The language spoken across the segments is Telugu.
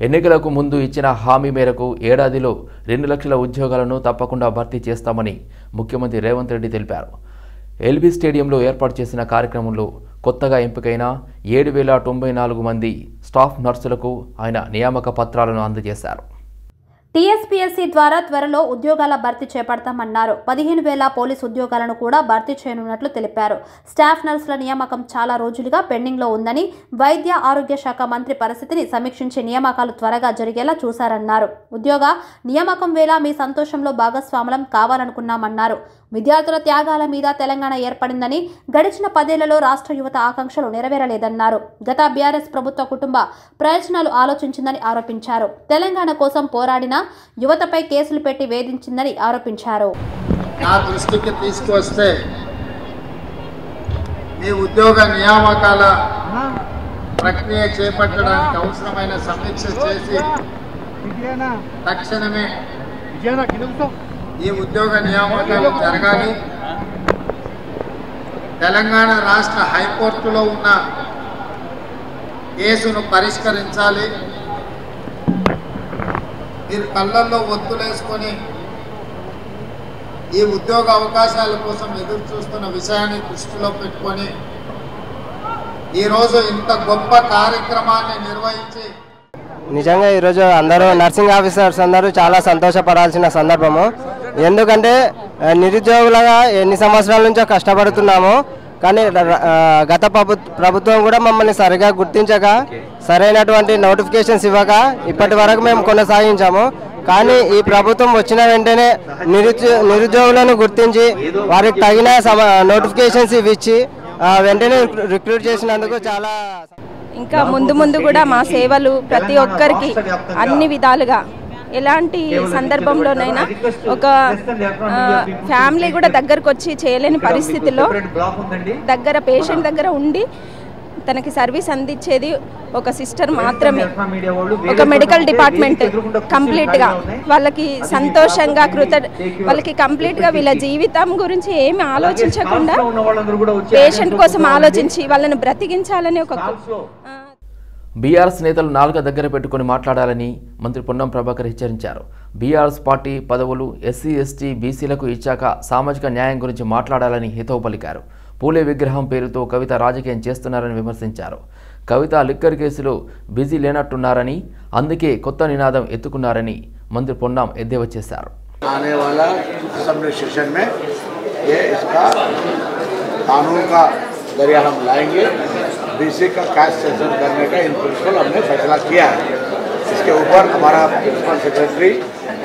ఎన్నికలకు ముందు ఇచ్చిన హామీ మేరకు ఏడాదిలో 2 లక్షల ఉద్యోగాలను తప్పకుండా భర్తీ చేస్తామని ముఖ్యమంత్రి రేవంత్ రెడ్డి తెలిపారు. ఎల్బీ స్టేడియంలో ఏర్పాటు చేసిన కార్యక్రమంలో కొత్తగా ఎంపికైన 7,094 మంది స్టాఫ్ నర్సులకు ఆయన నియామక పత్రాలను అందజేశారు. టీఎస్పీఎస్సీ ద్వారా త్వరలో ఉద్యోగాల భర్తీ చేపడతామన్నారు. 15,000 పోలీసు ఉద్యోగాలను కూడా భర్తీ చేయనున్నట్లు తెలిపారు. స్టాఫ్ నర్సుల నియామకం చాలా రోజులుగా పెండింగ్లో ఉందని, వైద్య ఆరోగ్య శాఖ మంత్రి పరిస్థితిని సమీక్షించి నియామకాలు త్వరగా జరిగేలా చూశారన్నారు. ఉద్యోగ నియామకం వేళ మీ సంతోషంలో భాగస్వాములం కావాలనుకున్నామన్నారు. విద్యార్థుల త్యాగాల మీద తెలంగాణ ఏర్పడిందని, గడిచిన 10 ఏళ్లలో రాష్ట్ర యువత ఆకాంక్షలు నెరవేరలేదన్నారు. గత బీఆర్ఎస్ ప్రభుత్వ కుటుంబ ప్రయోజనాలు ఆలోచించిందని ఆరోపించారు. తెలంగాణ కోసం పోరాడిన యువతపై కేసులు పెట్టి వేధించిందని ఆరోపించారు. నా దృష్టికి తీసుకొస్తే ఈ ఉద్యోగ నియామకాల ప్రక్రియ చేపట్టడానికి అవసరమైన సమీక్ష చేసి తక్షణమే ఈ ఉద్యోగ నియామకాలు జరగాలి. తెలంగాణ రాష్ట్ర హైకోర్టులో ఉన్న కేసును పరిష్కరించాలి. మీరు కళ్ళల్లో ఒత్తులేసుకొని ఈ ఉద్యోగ అవకాశాల కోసం ఎదురు చూస్తున్న విషయాన్ని దృష్టిలో పెట్టుకొని ఈరోజు ఇంత గొప్ప కార్యక్రమాన్ని నిర్వహించి నిజంగా ఈరోజు అందరూ నర్సింగ్ ఆఫీసర్స్ అందరూ చాలా సంతోషపడాల్సిన సందర్భము. ఎందుకంటే నిరుద్యోగులుగా ఎన్ని సంవత్సరాల నుంచో కష్టపడుతున్నాము, కానీ గత ప్రభుత్వం కూడా మమ్మల్ని సరిగా గుర్తించక సరైనటువంటి నోటిఫికేషన్స్ ఇవ్వక ఇప్పటి వరకు మేము కొనసాగించాము. కానీ ఈ ప్రభుత్వం వచ్చిన వెంటనే నిరుద్యోగులను గుర్తించి వారికి తగిన నోటిఫికేషన్స్ ఇచ్చి వెంటనే రిక్రూట్ చేసినందుకు చాలా ఇంకా ముందు కూడా మా సేవలు ప్రతి ఒక్కరికి అన్ని విధాలుగా ఎలాంటి సందర్భంలోనైనా ఒక ఫ్యామిలీ కూడా దగ్గరకు వచ్చి చేయలేని పరిస్థితిలో దగ్గర పేషెంట్ దగ్గర ఉండి తనకి సర్వీస్ అందించేది ఒక సిస్టర్ మాత్రమే. ఒక మెడికల్ డిపార్ట్మెంట్ కంప్లీట్గా వాళ్ళకి సంతోషంగా వాళ్ళకి కంప్లీట్గా వీళ్ళ జీవితం గురించి ఏమి ఆలోచించకుండా పేషెంట్ కోసం ఆలోచించి వాళ్ళని బ్రతికించాలని ఒక బీఆర్ఎస్ నేతలు నాలుక దగ్గర పెట్టుకుని మాట్లాడాలని మంత్రి పొన్నం ప్రభాకర్ హెచ్చరించారు. బీఆర్ఎస్ పార్టీ పదవులు ఎస్సీ ఎస్టీ బీసీలకు ఇచ్చాక సామాజిక న్యాయం గురించి మాట్లాడాలని హితవు పలికారు. పూలే విగ్రహం పేరుతో కవిత రాజకీయం చేస్తున్నారని విమర్శించారు. కవిత లిక్కర్ కేసులో బిజీ లేనట్టున్నారని, అందుకే కొత్త నినాదం ఎత్తుకున్నారని మంత్రి పొన్నం ఎద్దేవా చేశారు. बीसी का कास्ट सेंसन करने का इन प्रिंसिपल हमने फैसला किया है. इसके ऊपर हमारा प्रिंसिपल सेक्रेटरी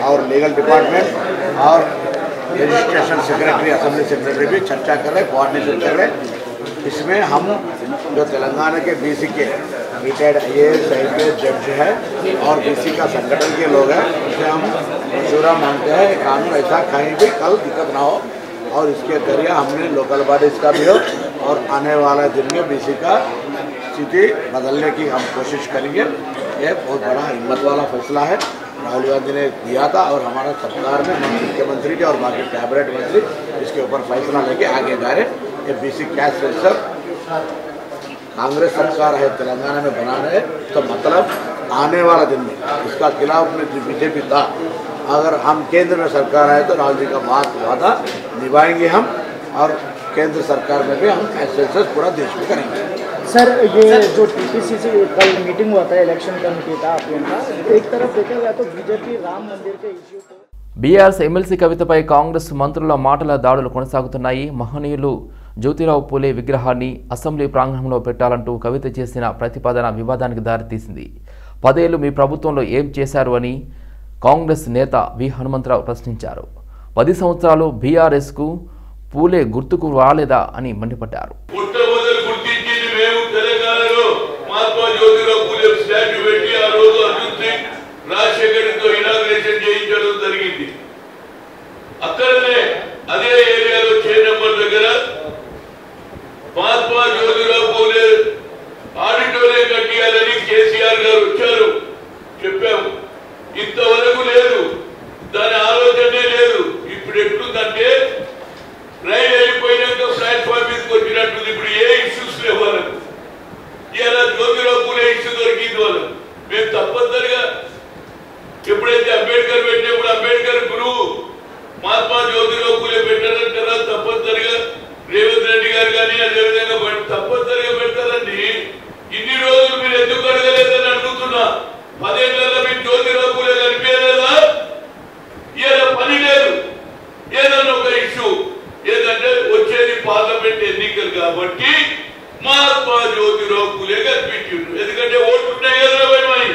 और लीगल डिपार्टमेंट और रजिस्ट्रेशन सेक्रेटरी, असेंबली सेक्रेटरी भी चर्चा कर रहे, कोऑर्डिनेशन कर रहे. इसमें हम जो तेलंगाना के बीसी के रिटायर्ड IAS IPS जज है और बीसी का संगठन के लोग हैं, उससे हम मशूरा मांगते हैं कानून ऐसा कहीं भी कल दिक्कत ना हो, और इसके जरिए हमने लोकल बॉडीज़ का भी हो और आने वाला दिन में बीसी का स्थिति बदलने की हम कोशिश करेंगे. ये बहुत बड़ा हिम्मत वाला फैसला है, राहुल गांधी ने दिया था और हमारा सरकार में हम मुख्यमंत्री जी और बाकी कैबिनेट मंत्री इसके ऊपर फैसला लेके आगे जा रहे. ये बीसी कैस्ट सेंसर कांग्रेस सरकार है तेलंगाना में बना रहे, तो मतलब आने वाला दिन में इसका खिलाफ में बीजेपी था. अगर हम केंद्र में सरकार आए तो राहुल जी का वादा निभाएंगे हम, और केंद्र सरकार में भी हम सेंसस पूरा देश में करेंगे. सर, ये जो TPC से कल मीटिंग हुआ था, इलेक्शन कमेटी था आप लोगों का, एक तरफ देखा गया तो बीजेपी राम मंदिर के इश्यू को బీఆర్ఎస్ ఎమ్మెల్సీ కవితపై కాంగ్రెస్ మంత్రుల మాటల దాడులు కొనసాగుతున్నాయి. మహనీయులు జ్యోతిరావు పూలే విగ్రహాన్ని అసెంబ్లీ ప్రాంగణంలో పెట్టాలంటూ కవిత చేసిన ప్రతిపాదన వివాదానికి దారితీసింది. 10 ఏళ్లు మీ ప్రభుత్వంలో ఏం చేశారు అని కాంగ్రెస్ నేత వి హనుమంతరావు ప్రశ్నించారు. 10 సంవత్సరాలు బీఆర్ఎస్కు పూలే గుర్తుకు రాలేదా అని మండిపడ్డారు. అక్కడనే అదే ఏరియాలో చేనెంబర్ దగ్గర మహాత్మా జ్యోతిరావు పూలే ఆడిటోరియం కట్టియాలని కేసీఆర్ గారు వచ్చారు, చెప్పాము. ఇంతవరకు లేదు, దాని ఆలోచనే లేదు. ఇప్పుడు ఎట్లుందంటే రైలు వెళ్ళిపోయినాక ప్లాట్ఫామ్ మీదకి వచ్చినట్టుంది. ఇప్పుడు ఏ ఇష్యూస్ లేవు వాళ్ళకు. ఇలా జ్యోతిరావు పూలే ఇష్యూ దొరికింది వాళ్ళకు. మేము తప్పనిసరిగా ఎప్పుడైతే అంబేద్కర్ పెట్టినప్పుడు అంబేద్కర్ గురువు మహాత్మా జ్యోతిరావు పూలే పెట్టారని కదా తప్పనిసరిగా రేవంత్ రెడ్డి గారు కానీ అదేవిధంగా తప్పనిసరిగా పెడతారండి. ఇన్ని రోజులు మీరు ఎందుకు అడగలేదని అడుగుతున్నా. 10 ఏళ్లలో మీకు జ్యోతిరావు పూలే కనిపించలేదా? ఏదో పని లేదు. ఏదన్నా ఒక ఇష్యూ ఏదంటే వచ్చేది పార్లమెంట్ ఎన్నికలు కాబట్టి మహాత్మా జ్యోతిరావు పూలే కనిపించిండు. ఎందుకంటే ఓట్లు ఉన్నాయి కదా భయమై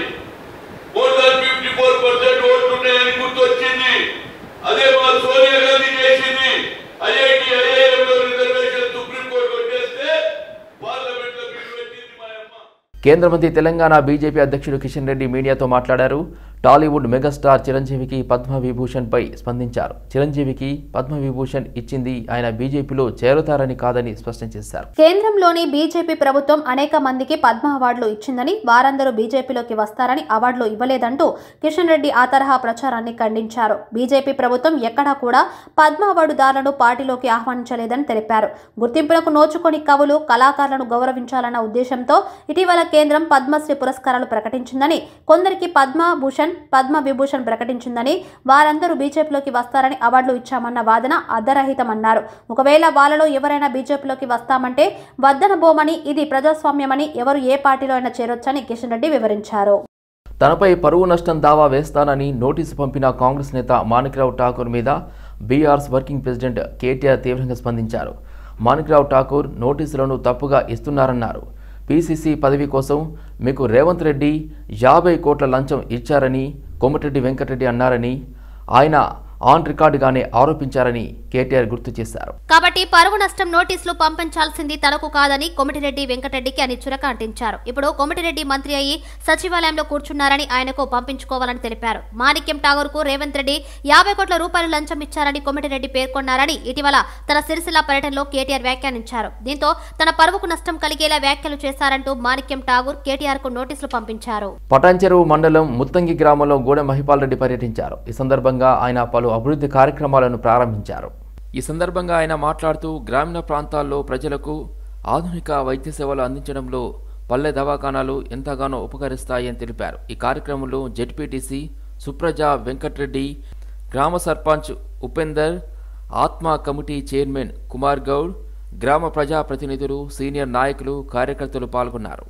మోర్ దాన్ 54% ఓట్లు ఉన్నాయని గుర్తొచ్చింది. అదే మా సోనియా గాంధీ చేసింది. ఐఐటి ఐఐఎం లో రిజర్వేషన్ సుప్రీంకోర్టు కొట్టేస్తే పార్లమెంట్ లో బిల్లు పెట్టింది మా అమ్మ. కేంద్ర మంత్రి తెలంగాణ బీజేపీ అధ్యక్షుడు కిషన్ రెడ్డి మీడియాతో మాట్లాడారు. టాలీవుడ్ మెగాస్టార్ చిరంజీవికి పద్మవిభూషణ్పై స్పందించారు. చిరంజీవికి పద్మవిభూషణ్ ఇచ్చింది ఆయన బీజేపీలో చేరుతారని కాదని స్పష్టం చేశారు. కేంద్రంలోని బీజేపీ ప్రభుత్వం అనేక మందికి పద్మ అవార్డులు ఇచ్చిందని, వారందరూ బీజేపీలోకి వస్తారని అవార్డులు ఇవ్వలేదంటూ కిషన్ రెడ్డి ఆ తరహా ప్రచారాన్ని ఖండించారు. బీజేపీ ప్రభుత్వం ఎక్కడా కూడా పద్మ అవార్డుదారులను పార్టీలోకి ఆహ్వానించలేదని తెలిపారు. గుర్తింపులకు నోచుకొని కవులు, కళాకారులను గౌరవించాలన్న ఉద్దేశంతో ఇటీవల కేంద్రం పద్మశ్రీ పురస్కారాలు ప్రకటించిందని, కొందరికి పద్మ విభూషణ్ ప్రకటించిందని, వారందరూ బీజేపీలోకి వస్తారని అవార్డులు ఇచ్చామన్న వాదన అర్ధరహితమన్నారు. ఒకవేళ వాళ్ళలో ఎవరైనా బీజేపీలోకి వస్తామంటే వద్దనబోమని, ఇది ప్రజాస్వామ్యమని, ఎవరు ఏ పార్టీలో అయినా చేరొచ్చని కిషన్ రెడ్డి వివరించారు. తనపై పరువు నష్టం దావా వేస్తానని నోటీసు పంపిన కాంగ్రెస్ నేత మాణిక్రావు ఠాకూర్ మీద బీఆర్ఎస్ వర్కింగ్ ప్రెసిడెంట్ కేటీఆర్ తీవ్రంగా స్పందించారు. మాణిక్రావు ఠాకూర్ నోటీసులను తప్పుగా ఇస్తున్నారన్నారు. పీసీసీ పదవి కోసం మీకు రేవంత్ రెడ్డి 50 కోట్ల లంచం ఇచ్చారని కోమటిరెడ్డి వెంకటరెడ్డి అన్నారని ఆయన ఆన్ రికార్డుగానే ఆరోపించారని కేటీఆర్ గుర్తు చేశారు. కాబట్టి పరువు నష్టం నోటీసులు పంపించాల్సింది తనకు కాదని కోమటిరెడ్డి వెంకటరెడ్డికి అని చురక అంటించారు. ఇప్పుడు కోమటిరెడ్డి మంత్రి అయ్యి సచివాలయంలో కూర్చున్నారని ఆయనకు పంపించుకోవాలని తెలిపారు. మాణిక్యం ఠాగూర్ కు రేవంత్ రెడ్డి 50 కోట్ల రూపాయలు లంచం ఇచ్చారని కోమటిరెడ్డి పేర్కొన్నారని ఇటీవల తన సిరిసిల్ల పర్యటనలో కేటీఆర్ వ్యాఖ్యానించారు. దీంతో తన పరువుకు నష్టం కలిగేలా వ్యాఖ్యలు చేశారంటూ మాణిక్యం ఠాగూర్ కేటీఆర్ కు నోటీసులు పంపించారు. పటాన్చెరువు మండలం ముత్తంగి గ్రామంలో గూడెం మహిపాల్ రెడ్డి పర్యటించారు. ఈ సందర్భంగా ఆయన పలు అభివృద్ధి కార్యక్రమాలను ప్రారంభించారు. ఈ సందర్భంగా ఆయన మాట్లాడుతూ గ్రామీణ ప్రాంతాల్లో ప్రజలకు ఆధునిక వైద్య సేవలు అందించడంలో పల్లె దవాఖానాలు ఎంతగానో ఉపకరిస్తాయని తెలిపారు. ఈ కార్యక్రమంలో జెడ్పీటీసీ సుప్రజ వెంకటరెడ్డి, గ్రామ సర్పంచ్ ఉపేందర్, ఆత్మ కమిటీ చైర్మన్ కుమార్ గౌడ్, గ్రామ ప్రజాప్రతినిధులు, సీనియర్ నాయకులు, కార్యకర్తలు పాల్గొన్నారు.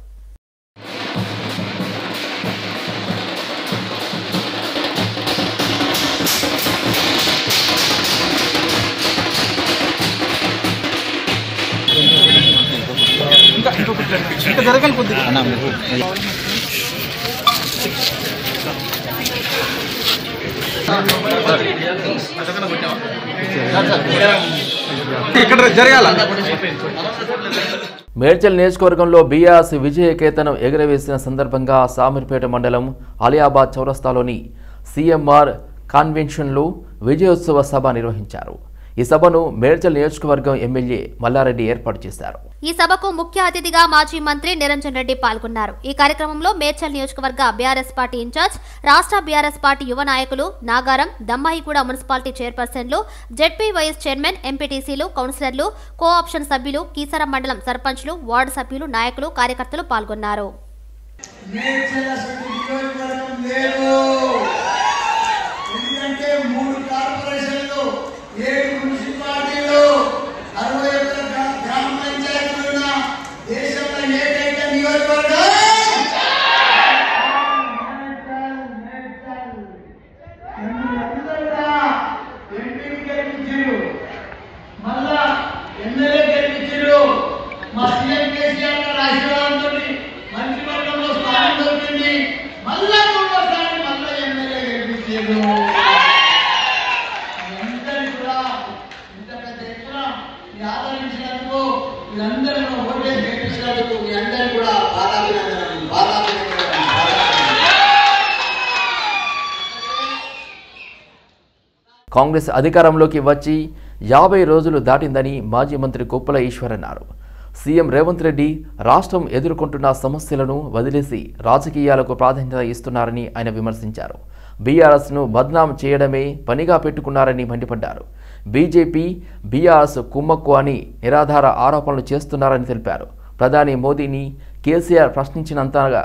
మేడ్చల్ నియోజకవర్గంలో బీఆర్ఎస్ విజయకేతనం ఎగురవేసిన సందర్భంగా సామీర్పేట మండలం అలియాబాద్ చౌరస్తాలోని సీఎంఆర్ కన్వెన్షన్లో విజయోత్సవ సభ నిర్వహించారు. ఈ సభను మేడ్చల్ నియోజకవర్గం ఎమ్మెల్యే మల్లారెడ్డి ఏర్పాటు చేశారు. ఈ సభకు ముఖ్య అతిథిగా మాజీ మంత్రి నిరంజన్ రెడ్డి పాల్గొన్నారు. ఈ కార్యక్రమంలో మేడ్చల్ నియోజకవర్గ బీఆర్ఎస్ పార్టీ ఇన్ఛార్జ్, రాష్ట్ర బీఆర్ఎస్ పార్టీ యువ నాయకులు నాగారం, దమ్మాయిగూడ మున్సిపాలిటీ చైర్పర్సన్లు, జెడ్పీ వైస్ చైర్మన్, ఎంపీటీసీలు, కౌన్సిలర్లు, కోఆప్షన్ సభ్యులు, కీసరం మండలం సర్పంచ్లు, వార్డు సభ్యులు, నాయకులు, కార్యకర్తలు పాల్గొన్నారు. కాంగ్రెస్ అధికారంలోకి వచ్చి 50 రోజులు దాటిందని మాజీ మంత్రి కొప్పుల ఈశ్వర్ అన్నారు. సీఎం రేవంత్ రెడ్డి రాష్ట్రం ఎదుర్కొంటున్న సమస్యలను వదిలేసి రాజకీయాలకు ప్రాధాన్యత ఇస్తున్నారని ఆయన విమర్శించారు. బీఆర్ఎస్ను బద్నాం చేయడమే పనిగా పెట్టుకున్నారని మండిపడ్డారు. బీజేపీ, బీఆర్ఎస్ కుమ్మక్కు అని నిరాధార ఆరోపణలు చేస్తున్నారని తెలిపారు. ప్రధాని మోదీని కేసీఆర్ ప్రశ్నించినంతగా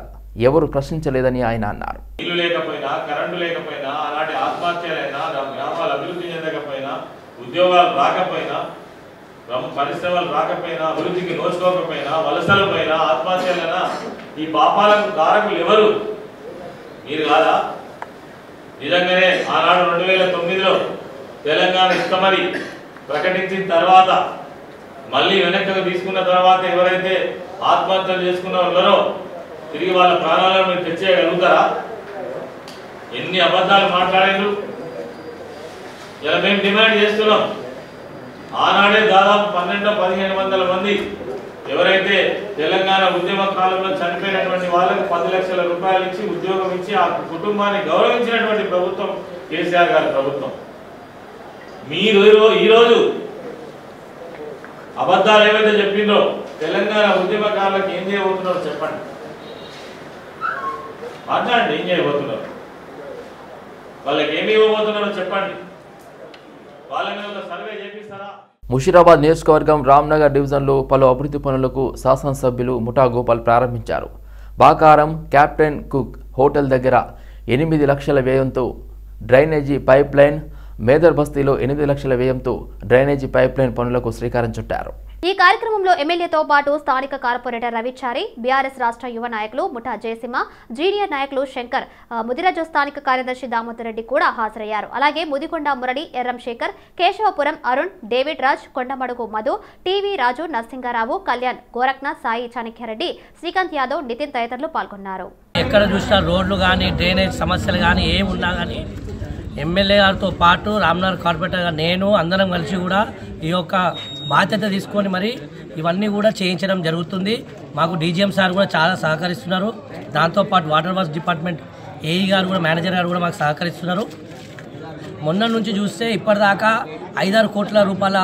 ఎవరు ప్రశ్నించలేదని ఆయన అన్నారు. ఇల్లు లేకపోయినా, కరెంటు లేకపోయినా, అలాంటి ఆత్మహత్యలైనా, గ్రామాలు అభివృద్ధి చెందకపోయినా, ఉద్యోగాలు రాకపోయినా, పరిశ్రమలు రాకపోయినా, అభివృద్ధికి నోచుకోకపోయినా, వలసలపైనా, ఆత్మహత్యలైనా ఈ పాపాలకు కారకులు ఎవరు? మీరు కాదా? నిజంగానే ఆనాడు 2009లో తెలంగాణ ఇష్టమని ప్రకటించిన తర్వాత మళ్ళీ వెనక్కి తీసుకున్న తర్వాత ఎవరైతే ఆత్మహత్యలు చేసుకున్న ఉన్నారో తిరిగి వాళ్ళ ప్రాణాలను మీరు తెచ్చేయగలుగుతారా? ఎన్ని అబద్ధాలు మాట్లాడారు. ఇలా మేము డిమాండ్ చేస్తున్నాం. ఆనాడే దాదాపు 1200-1500 మంది ఎవరైతే తెలంగాణ ఉద్యమ కాలంలో చనిపోయినటువంటి వాళ్ళకు 10 లక్షల రూపాయలు ఇచ్చి ఉద్యోగం ఇచ్చి ఆ కుటుంబాన్ని గౌరవించినటువంటి ప్రభుత్వం కేసీఆర్ గారి ప్రభుత్వం. మీరు ఈరోజు అబద్ధాలు ఏవైతే చెప్పిందో తెలంగాణ ఉద్యమకారులకు ఏం చేయబోతున్నారో చెప్పండి. మాట్లాడండి, ఏం చేయబోతున్నారు, వాళ్ళకి ఏమి ఇవ్వబోతున్నారో చెప్పండి. వాళ్ళ మీద ఒక సర్వే చేపిస్తారా? ముషీరాబాద్ నియోజకవర్గం రామ్నగర్ డివిజన్లో పలు అభివృద్ధి పనులకు శాసనసభ్యులు ముఠా గోపాల్ ప్రారంభించారు. బాకారం క్యాప్టెన్ కుక్ హోటల్ దగ్గర 8 లక్షల వ్యయంతో డ్రైనేజీ పైప్ లైన్, మేదర్ బస్తీలో 8 లక్షల వ్యయంతో డ్రైనేజీ పైప్ లైన్ పనులకు శ్రీకారం చుట్టారు. ఈ కార్యక్రమంలో ఎమ్మెల్యేతో పాటు స్థానిక కార్పొరేటర్ రవిచారి, బీఆర్ఎస్ రాష్ట్ర యువ నాయకులు ముఠా జయసింహ, జూనియర్ నాయకులు శంకర్, ముదిరాజు స్థానిక కార్యదర్శి దామోదర్ రెడ్డి కూడా హాజరయ్యారు. అలాగే ముదికొండ మురళి, ఎర్రం శేఖర్, కేశవపురం అరుణ్, డేవిడ్ రాజ్, కొండమడుగు మధు, టీవీ రాజు, నరసింగారావు, కళ్యాణ్, గోరఖ్నాథ్, సాయి చాణక్యారెడ్డి, శ్రీకాంత్ యాదవ్, నితిన్ తదితరులు పాల్గొన్నారు. ఎక్కడ చూసినా రోడ్లు కానీ డ్రైనేజ్ సమస్యలు కానీ ఏమున్నా కానీ ఎమ్మెల్యే గారితో పాటు రామ్నగర్ కార్పొరేటర్ నేను అందరం కలిసి కూడా ఈ యొక్క బాధ్యత తీసుకొని మరి ఇవన్నీ కూడా చేయించడం జరుగుతుంది. మాకు డీజీఎం సార్ కూడా చాలా సహకరిస్తున్నారు. దాంతోపాటు వాటర్ వర్క్స్ డిపార్ట్మెంట్ ఏఈ గారు కూడా, మేనేజర్ గారు కూడా మాకు సహకరిస్తున్నారు. మొన్న నుంచి చూస్తే ఇప్పటిదాకా 5-6 కోట్ల రూపాయల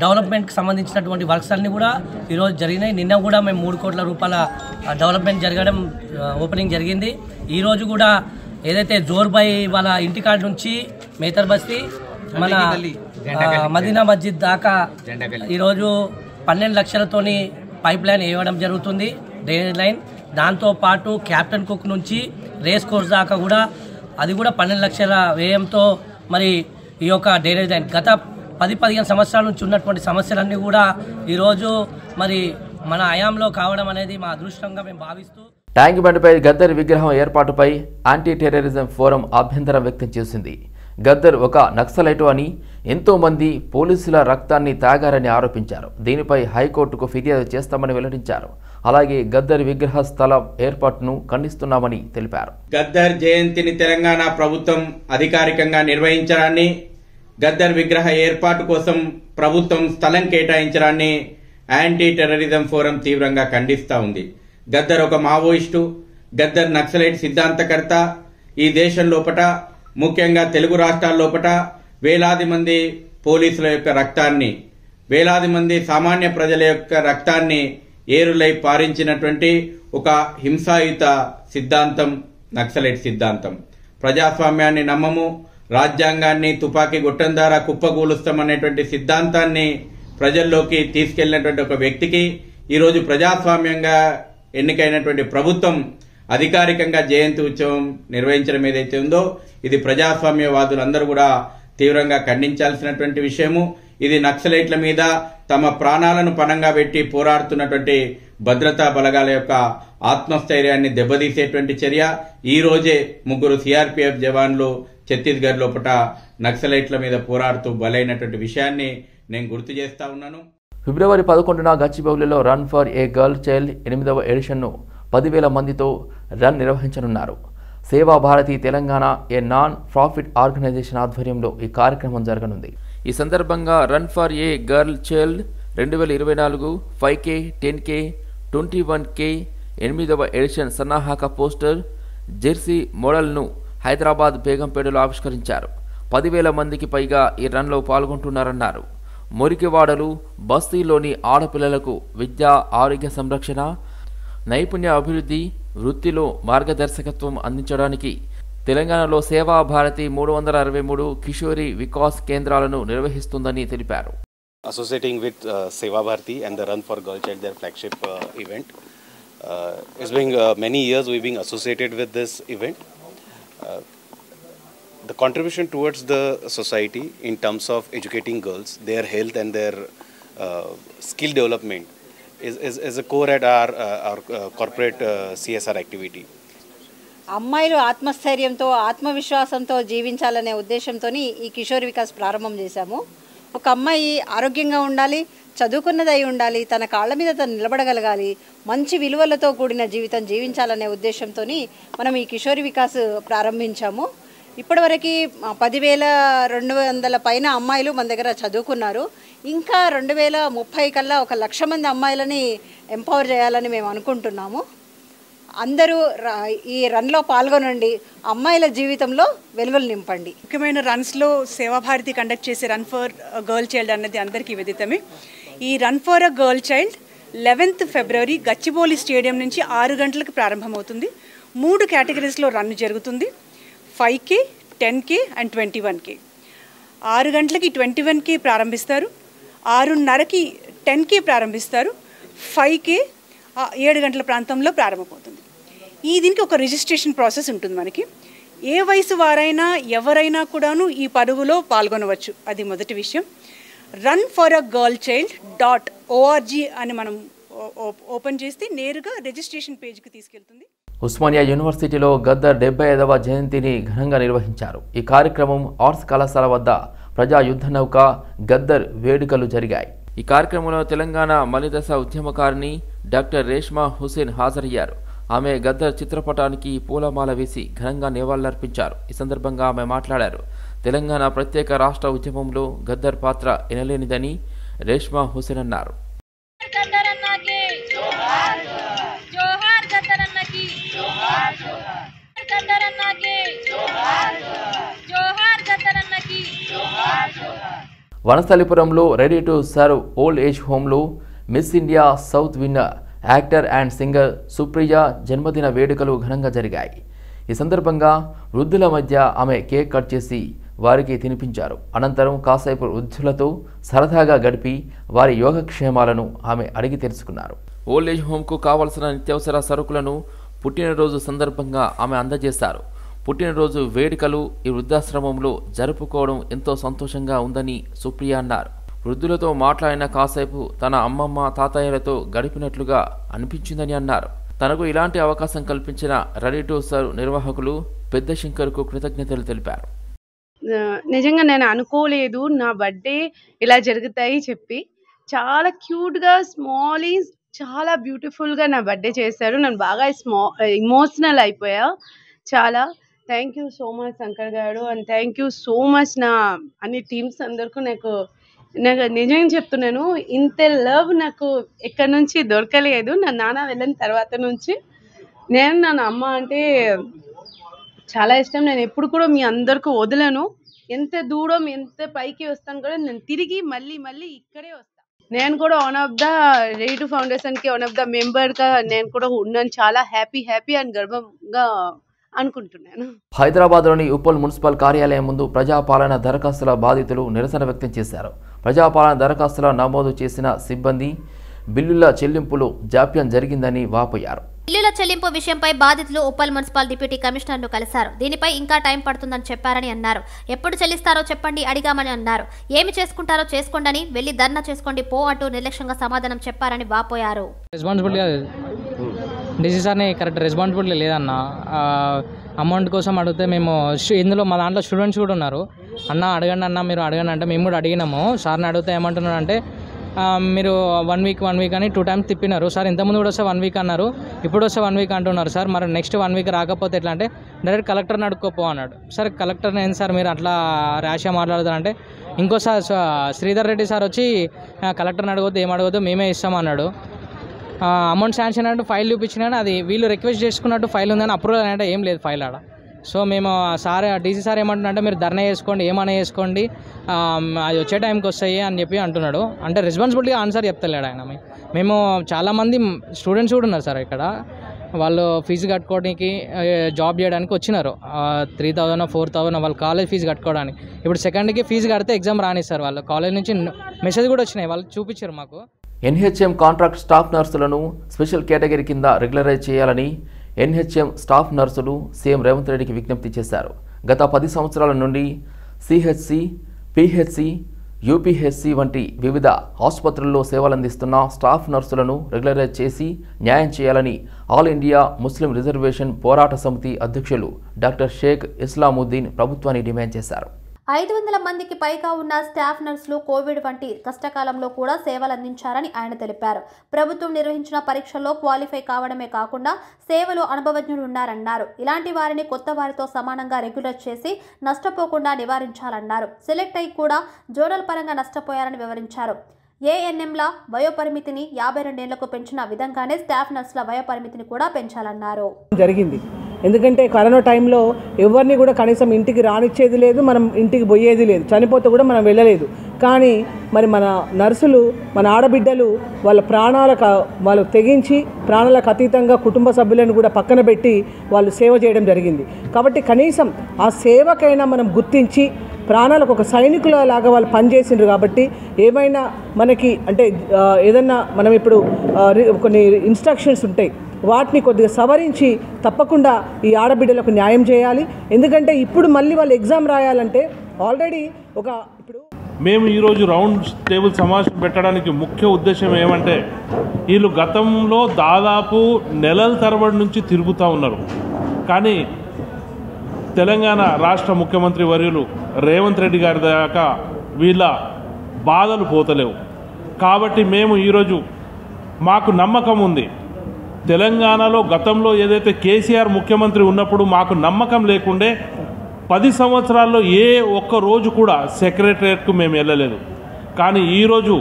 డెవలప్మెంట్కి సంబంధించినటువంటి వర్క్స్ అన్నీ కూడా ఈరోజు జరిగినాయి. నిన్న కూడా మేము 3 కోట్ల రూపాయల డెవలప్మెంట్ జరగడం ఓపెనింగ్ జరిగింది. ఈరోజు కూడా ఏదైతే జోర్బాయ్ వాళ్ళ ఇంటికాడ నుంచి మేతర్ బస్తీ మన మదీనా మస్జిద్ దాకా ఈరోజు 12 లక్షలతోని పైప్ లైన్ వేయడం జరుగుతుంది, డ్రైనేజ్ లైన్. దాంతోపాటు క్యాప్టెన్ కుక్ నుంచి రేస్ కోర్స్ దాకా కూడా అది కూడా 12 లక్షల వ్యయంతో మరి ఈ యొక్క డ్రైనేజ్ లైన్ గత 10-15 సంవత్సరాల నుంచి ఉన్నటువంటి సమస్యలన్నీ కూడా ఈరోజు మరి మన హయాంలో కావడం అనేది మా అదృష్టంగా మేము భావిస్తూ ట్యాంక్ బండ్పై గద్దర్ విగ్రహం ఏర్పాటుపై యాంటీ టెర్రరిజం ఫోరం అభ్యంతరం వ్యక్తం చేసింది. గద్దర్ ఒక నక్సలైటు అని, ఎంతో మంది పోలీసుల రక్తాన్ని తాగారని ఆరోపించారు. దీనిపై హైకోర్టుకు ఫిర్యాదు చేస్తామని వెల్లడించారు. అలాగే గద్దర్ విగ్రహ స్థల ఏర్పాటును ఖండిస్తున్నామని తెలిపారు. గద్దర్ జయంతిని తెలంగాణ ప్రభుత్వం అధికారికంగా నిర్వహించడాన్ని, గద్దర్ విగ్రహ ఏర్పాటు కోసం ప్రభుత్వం స్థలం కేటాయించడాన్ని యాంటీ టెర్రరిజం ఫోరం తీవ్రంగా ఖండిస్తా ఉంది. గద్దర్ ఒక మావోయిస్టు, గద్దర్ నక్సలైట్ సిద్ధాంతకర్త. ఈ దేశం లోపట, ముఖ్యంగా తెలుగు రాష్ట్రాల లోపట వేలాది మంది పోలీసుల యొక్క రక్తాన్ని, వేలాది మంది సామాన్య ప్రజల యొక్క రక్తాన్ని ఏరులై పారించినటువంటి ఒక హింసాయుత సిద్ధాంతం నక్సలైట్ సిద్ధాంతం. ప్రజాస్వామ్యాన్ని నమ్మము, రాజ్యాంగాన్ని తుపాకీ గుట్టం ద్వారా కుప్పకూలుస్తామనేటువంటి సిద్ధాంతాన్ని ప్రజల్లోకి తీసుకెళ్లినటువంటి ఒక వ్యక్తికి ఈరోజు ప్రజాస్వామ్యంగా ఎన్నికైనటువంటి ప్రభుత్వం అధికారికంగా జయంతి ఉత్సవం నిర్వహించడం ఏదైతే ఉందో ఇది ప్రజాస్వామ్యవాదులందరూ కూడా తీవ్రంగా ఖండించాల్సినటువంటి విషయము. ఇది నక్సలైట్ల మీద తమ ప్రాణాలను పణంగా పెట్టి పోరాడుతున్నటువంటి భద్రతా బలగాల యొక్క ఆత్మస్థైర్యాన్ని దెబ్బతీసేటువంటి చర్య. ఈ రోజే 3 సిఆర్పీఎఫ్ జవాన్లు ఛత్తీస్గఢ్ లోపట నక్సలైట్ల మీద పోరాడుతూ బలైనటువంటి విషయాన్ని నేను గుర్తు చేస్తా ఉన్నాను. ఫిబ్రవరి 11న గచ్చిబౌలిలో run for a girl child 8వ ఎడిషన్ను 10,000 మందితో రన్ నిర్వహించనున్నారు. Seva Bharati Telangana a non profit organization ఆధ్వర్యంలో ఈ కార్యక్రమం జరగనుంది. ఈ సందర్భంగా run for a girl child 2024 5K, 10K, 21K 8వ ఎడిషన్ సన్నాహక పోస్టర్ జెర్సీ మోడల్ను హైదరాబాద్ బేగంపేటలో ఆవిష్కరించారు. 10,000 మందికి పైగా ఈ రన్లో పాల్గొంటున్నారన్నారు. మురికివాడలు, బస్తీలోని ఆడపిల్లలకు విద్య, ఆరోగ్య సంరక్షణ, నైపుణ్య అభివృద్ధి, వృత్తిలో మార్గదర్శకత్వం అందించడానికి తెలంగాణలో సేవా భారతి 363 కిషోరి వికాస్ కేంద్రాలను నిర్వహిస్తుందని తెలిపారు. Associating with Seva Bharati and the Run for Girl Child, their flagship event. It's been many years we've been associated with this event. The contribution towards the society in terms of educating girls, their health and their skill development is a core at our corporate CSR activity. అమ్మాయిలు ఆత్మస్థైర్యంతో ఆత్మవిశ్వాసంతో జీవించాలనే ఉద్దేశంతో ఈ కిషోర్ వికాస్ ప్రారంభం చేశాము. ఒక అమ్మాయి ఆరోగ్యంగా ఉండాలి, చదువుకున్నదై ఉండాలి, తన కాళ్ళ మీద తను నిలబడగలగాలి, మంచి విలువలతో కూడిన జీవితం జీవించాలనే ఉద్దేశంతో మనం ఈ కిషోర్ వికాస్ ప్రారంభించాము. ఇప్పటివరకు 10,200 పైన అమ్మాయిలు మన దగ్గర చదువుకున్నారు. ఇంకా 2030 కల్లా 1,00,000 మంది అమ్మాయిలని ఎంపవర్ చేయాలని మేము అనుకుంటున్నాము. అందరూ ఈ రన్లో పాల్గొనండి, అమ్మాయిల జీవితంలో వెలుగులు నింపండి. ముఖ్యమైన రన్స్లో సేవాభారతి కండక్ట్ చేసే రన్ ఫర్ గర్ల్ చైల్డ్ అన్నది అందరికీ విదితమే. ఈ run for a girl child 11th February Gachibowli stadium నుంచి 6 గంటలకు ప్రారంభమవుతుంది. 3 కేటగిరీస్లో రన్ జరుగుతుంది. 5K, 10K and 21K. 6 గంటలకి 21K ప్రారంభిస్తారు, 6:30కి 10K ప్రారంభిస్తారు, 5K 7 గంటల ప్రాంతంలో ప్రారంభమవుతుంది. దీనికి ఒక రిజిస్ట్రేషన్ ప్రాసెస్ ఉంటుంది. మనకి ఏ వయసు వారైనా ఎవరైనా కూడాను ఈ పరుగులో పాల్గొనవచ్చు. అది మొదటి విషయం. runforagirlchild.org అని మనం ఓపెన్ చేస్తే నేరుగా రిజిస్ట్రేషన్ పేజ్కి తీసుకెళ్తుంది. ఉస్మానియా యూనివర్సిటీలో గద్దర్ 75వ జయంతిని ఘనంగా నిర్వహించారు. ఈ కార్యక్రమం ఆర్ట్స్ కళాశాల వద్ద ప్రజా యుద్ధ నౌక గద్దర్ వేడుకలు జరిగాయి. ఈ కార్యక్రమంలో తెలంగాణ మలిదశ ఉద్యమకారిణి డాక్టర్ రేష్మా హుసేన్ హాజరయ్యారు. ఆమె గద్దర్ చిత్రపటానికి పూలమాల వేసి ఘనంగా నివాళులర్పించారు. ఈ సందర్భంగా ఆమె మాట్లాడారు. తెలంగాణ ప్రత్యేక రాష్ట్ర ఉద్యమంలో గద్దర్ పాత్ర ఎనలేనిదని రేష్మా హుసేన్ అన్నారు. వనస్థలిపురంలో ready to serve old age హోమ్లో Miss India South winner actor and singer Supriya జన్మదిన వేడుకలు ఘనంగా జరిగాయి. ఈ సందర్భంగా వృద్ధుల మధ్య ఆమె కేక్ కట్ చేసి వారికి తినిపించారు. అనంతరం కాసేపు వృద్ధులతో సరదాగా గడిపి వారి యోగక్షేమాలను ఆమె అడిగి తెలుసుకున్నారు. ఓల్డ్ ఏజ్ హోమ్కు కావలసిన నిత్యావసర సరుకులను పుట్టినరోజు సందర్భంగా ఆమె అందజేశారు. పుట్టినరోజు వేడుకలు ఈ వృద్ధాశ్రమంలో జరుపుకోవడం ఎంతో సంతోషంగా ఉందని సుప్రియ అన్నారు. వృద్ధులతో మాట్లాడిన కాసేపు తన అమ్మమ్మ తాతయ్యలతో గడిపినట్లుగా అనిపించిందని అన్నారు. తనకు ఇలాంటి అవకాశం కల్పించిన రెడీ టు సర్వ్ నిర్వాహకులు పెద్ద శంకర్కు కృతజ్ఞతలు తెలిపారు. నిజంగా నేను అనుకోలేదు నా బర్త్డే ఇలా జరుగుతాయి చెప్పి. చాలా క్యూట్గా స్మాలీ చాలా బ్యూటిఫుల్గా నా బర్త్డే చేశారు. నేను బాగా ఇమోషనల్ అయిపోయా. చాలా thank you so much Shankar garu and thank you so much నా అన్ని టీమ్స్ అందరికీ. నాకు నిజంగా చెప్తున్నాను, ఇంత లవ్ నాకు ఎక్కడి నుంచి దొరకలేదు. నా నాన్న వెళ్ళిన తర్వాత నుంచి నేను నా అమ్మ అంటే చాలా ఇష్టం. నేను ఎప్పుడు కూడా మీ అందరికీ వదలను. ఎంత దూరం ఎంత పైకి వస్తాను కూడా నేను తిరిగి మళ్ళీ ఇక్కడే వస్తాను. నేను కూడా one of the ready to ఫౌండేషన్కి వన్ ఆఫ్ ద మెంబర్గా నేను కూడా ఉన్నాను. చాలా హ్యాపీ అండ్ గర్వంగా అనుకుంటున్నాను. హైదరాబాద్లోని ఉప్పల్ మున్సిపల్ కార్యాలయం ముందు ప్రజాపాలన దరఖాస్తుల బాధితులు నిరసన వ్యక్తం చేశారు. ప్రజాపాలన దరఖాస్తుల నమోదు చేసిన సిబ్బంది బిల్లుల చెల్లింపులో జాప్యం జరిగిందని వాపోయారు. బిల్లుల చెల్లింపు విషయంపై బాధితులు ఉప్పల్ మున్సిపల్ డిప్యూటీ కమిషనర్ను కలిశారు. దీనిపై ఇంకా టైం పడుతుందని చెప్పారని అన్నారు. ఎప్పుడు చెల్లిస్తారో చెప్పండి అడిగామని అన్నారు. ఏమి చేసుకుంటారో చేసుకోండి, వెళ్లి ధర్నా చేసుకోండి పో అంటూ నిర్లక్ష్యంగా సమాధానం చెప్పారని వాపోయారు. డీసీ సార్ని కరెక్ట్ రెస్పాన్సిబిలిటీ లేదన్న. అమౌంట్ కోసం అడిగితే మేము ఇందులో మా దాంట్లో స్టూడెంట్స్ కూడా ఉన్నారు. అన్న అడగండి అన్న మీరు అడగండి అంటే మేము కూడా అడిగినాము. సార్ని అడిగితే ఏమంటున్నారు అంటే మీరు 1 వీక్ అని 2 times తిప్పినారు సార్. ఇంతకుముందు కూడా వస్తే 1 వీక్ అన్నారు, ఇప్పుడు వస్తే 1 వీక్ అంటున్నారు సార్. మరి నెక్స్ట్ 1 వీక్ రాకపోతే ఎట్లా అంటే డైరెక్ట్ కలెక్టర్ని అడుక్కోపో అన్నాడు. సార్ కలెక్టర్ని ఏంటి సార్ మీరు అట్లా ర్యాష్గా మాట్లాడతారంటే ఇంకోసారి శ్రీధర్ రెడ్డి సార్ వచ్చి కలెక్టర్ని అడగొద్దు ఏం అడగొద్దు మేమే ఇస్తామన్నాడు. అమౌంట్ శాంక్షన్ అంటే ఫైల్ చూపించినా అది వీళ్ళు రిక్వెస్ట్ చేసుకున్నట్టు ఫైల్ ఉందని అప్రూవల్ అంటే ఏం లేదు ఫైల్ ఆడ. సో మేము సార్ డీసీ సార్ ఏమంటున్నారంటే మీరు ధర్నా చేసుకోండి ఏమైనా చేసుకోండి అది వచ్చే టైంకి వస్తాయి అని చెప్పి అంటున్నాడు. అంటే రెస్పాన్సిబిలిటీగా ఆన్సర్ చెప్తలేడు ఆయన. మేము చాలామంది స్టూడెంట్స్ కూడా ఉన్నారు సార్ ఇక్కడ. వాళ్ళు ఫీజు కట్టుకోవడానికి జాబ్ చేయడానికి వచ్చినారు. 3,000 4,000 వాళ్ళు కాలేజ్ ఫీజు కట్టుకోవడానికి. ఇప్పుడు సెకండ్కి ఫీజు కడితే ఎగ్జామ్ రానిస్తారు వాళ్ళు. కాలేజ్ నుంచి మెసేజ్ కూడా వచ్చినాయి, వాళ్ళు చూపించారు మాకు. ఎన్హెచ్ఎం కాంట్రాక్ట్ స్టాఫ్ నర్సులను స్పెషల్ కేటగిరీ కింద రెగ్యులరైజ్ చేయాలని ఎన్హెచ్ఎం స్టాఫ్ నర్సులు సీఎం రేవంత్ రెడ్డికి విజ్ఞప్తి చేశారు. గత 10 సంవత్సరాల నుండి సిహెచ్సి, పిహెచ్సి, యూపీహెచ్సి వంటి వివిధ ఆసుపత్రుల్లో సేవలందిస్తున్న స్టాఫ్ నర్సులను రెగ్యులరైజ్ చేసి న్యాయం చేయాలని ఆల్ ఇండియా ముస్లిం రిజర్వేషన్ పోరాట సమితి అధ్యక్షులు డాక్టర్ షేక్ ఇస్లాముద్దీన్ ప్రభుత్వాన్ని డిమాండ్ చేశారు. 500 మందికి పైగా ఉన్న స్టాఫ్ నర్సులు కోవిడ్ వంటి కష్టకాలంలో కూడా సేవలందించారని ఆయన తెలిపారు. ప్రభుత్వం నిర్వహించిన పరీక్షల్లో క్వాలిఫై కావడమే కాకుండా సేవలు అనుభవజ్ఞులున్నారన్నారు. ఇలాంటి వారిని కొత్త వారితో సమానంగా రెగ్యులర్ చేసి నష్టపోకుండా నివారించాలన్నారు. సెలెక్ట్ అయి కూడా జోనల్ పరంగా నష్టపోయారని వివరించారు. ఏఎన్ఎంల వయోపరిమితిని 52 ఏళ్లకు పెంచిన విధంగానే స్టాఫ్ నర్సుల వయోపరిమితిని కూడా పెంచాలన్నారు. జరిగింది. ఎందుకంటే కరోనా టైంలో ఎవరిని కూడా కనీసం ఇంటికి రానిచ్చేది లేదు, మనం ఇంటికి పోయేది లేదు, చనిపోతే కూడా మనం వెళ్ళలేదు. కానీ మరి మన నర్సులు, మన ఆడబిడ్డలు వాళ్ళ వాళ్ళు తెగించి ప్రాణాలకు అతీతంగా కుటుంబ సభ్యులను కూడా పక్కన పెట్టి వాళ్ళు సేవ చేయడం జరిగింది. కాబట్టి కనీసం ఆ సేవకైనా మనం గుర్తించి ప్రాణాలకు ఒక సైనికుల లాగా వాళ్ళు పనిచేసిండ్రు. కాబట్టి ఏమైనా మనకి అంటే ఏదన్నా మనం ఇప్పుడు కొన్ని ఇన్స్ట్రక్షన్స్ ఉంటాయి, వాటిని కొద్దిగా సవరించి తప్పకుండా ఈ ఆడబిడ్డలకు న్యాయం చేయాలి. ఎందుకంటే ఇప్పుడు మళ్ళీ వాళ్ళు ఎగ్జామ్ రాయాలంటే ఆల్రెడీ ఇప్పుడు మేము ఈరోజు రౌండ్ టేబుల్ సమావేశం పెట్టడానికి ముఖ్య ఉద్దేశం ఏమంటే, వీళ్ళు గతంలో దాదాపు నెలల తరబడి నుంచి తిరుగుతూ ఉన్నారు. కానీ తెలంగాణ రాష్ట్ర ముఖ్యమంత్రి వర్యులు రేవంత్ రెడ్డి గారి దాకా వీళ్ళ బాధలు పోతలేవు. కాబట్టి మేము ఈరోజు మాకు నమ్మకం ఉంది, తెలంగాణలో గతంలో ఏదైతే కేసీఆర్ ముఖ్యమంత్రి ఉన్నప్పుడు మాకు నమ్మకం లేకుండే 10 సంవత్సరాల్లో ఏ ఒక్క రోజు కూడా సెక్రటరియట్కు మేము వెళ్ళలేదు. కానీ ఈరోజు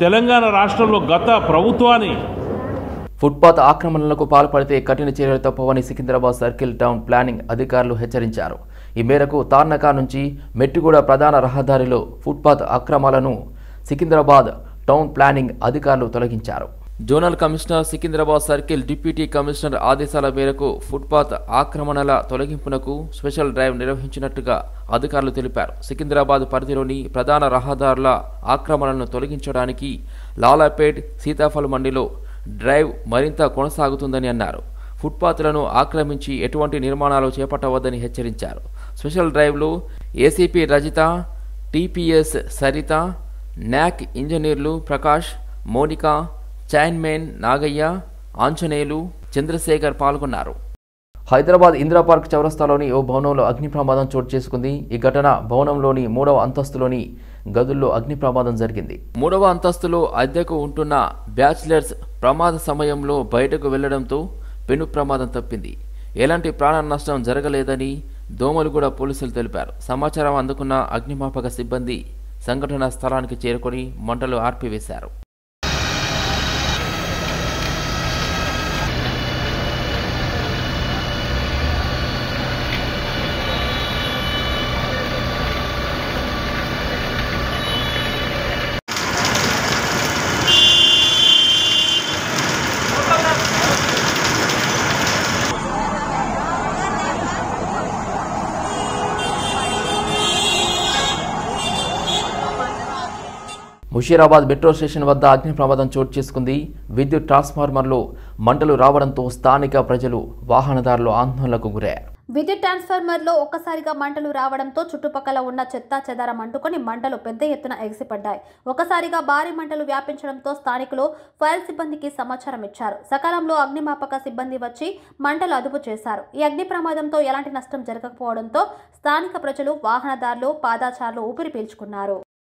తెలంగాణ రాష్ట్రంలో గత ప్రభుత్వాన్ని ఫుట్పాత్ ఆక్రమణలకు పాల్పడితే కఠిన చర్యలు తప్పవని సికింద్రాబాద్ సర్కిల్ టౌన్ ప్లానింగ్ అధికారులు హెచ్చరించారు. ఈ మేరకు తార్నకా నుంచి మెట్టిగూడ ప్రధాన రహదారిలో ఫుట్పాత్ ఆక్రమణలను సికింద్రాబాద్ టౌన్ ప్లానింగ్ అధికారులు తొలగించారు. Zonal commissioner Secunderabad circle deputy commissioner ఆదేశాల మేరకు ఫుట్పాత్ ఆక్రమణల తొలగింపునకు స్పెషల్ డ్రైవ్ నిర్వహించినట్టుగా అధికారులు తెలిపారు. సికింద్రాబాద్ పరిధిలోని ప్రధాన రహదారుల ఆక్రమణలను తొలగించడానికి లాలాపేట్, సీతాఫల్ మండిలో డ్రైవ్ మరింత కొనసాగుతుందని అన్నారు. ఫుట్పాత్లను ఆక్రమించి ఎటువంటి నిర్మాణాలు చేపట్టవద్దని హెచ్చరించారు. స్పెషల్ డ్రైవ్లో ఏసీపీ రజిత, టీపీఎస్ సరిత, న్యాక్ ఇంజనీర్లు ప్రకాష్, మోనిక, చైన్మెన్ నాగయ్య, ఆంజనేయులు, చంద్రశేఖర్ పాల్గొన్నారు. హైదరాబాద్ ఇందిరా పార్క్ చౌరస్తాలోని ఓ భవనంలో అగ్ని ప్రమాదం చోటు చేసుకుంది. ఈ ఘటన భవనంలోని 3వ అంతస్తులోని గదుల్లో అగ్ని ప్రమాదం జరిగింది. 3వ అంతస్తులో అద్దెకు ఉంటున్న బ్యాచిలర్స్ ప్రమాద సమయంలో బయటకు వెళ్లడంతో పెను ప్రమాదం తప్పింది. ఎలాంటి ప్రాణ నష్టం జరగలేదని దోమలుగూడ పోలీసులు తెలిపారు. సమాచారం అందుకున్న అగ్నిమాపక సిబ్బంది సంఘటనా స్థలానికి చేరుకొని మంటలు ఆర్పివేశారు. ముషీరాబాద్ మెట్రో స్టేషన్ వద్ద అగ్ని ప్రమాదం చోటు చేసుకుంది. విద్యుత్ ట్రాన్స్ఫార్మర్లో మంటలు రావడంతో స్థానిక ప్రజలు, వాహనదారులు ఆందోళనకు గురయ్యారు. విద్యుత్ ట్రాన్స్ఫార్మర్లో ఒక్కసారిగా మంటలు రావడంతో చుట్టుపక్కల ఉన్న చెత్తా చెదారం అంటుకొని మంటలు పెద్ద ఎత్తున ఎగిసిపడ్డాయి. ఒకసారిగా భారీ మంటలు వ్యాపించడంతో స్థానికులు ఫైర్ సిబ్బందికి సమాచారం ఇచ్చారు. సకాలంలో అగ్నిమాపక సిబ్బంది వచ్చి మంటలు అదుపు చేశారు. ఈ అగ్ని ప్రమాదంతో ఎలాంటి నష్టం జరగకపోవడంతో స్థానిక ప్రజలు, వాహనదారులు, పాదాచారులు ఊపిరి పీల్చుకున్నారు.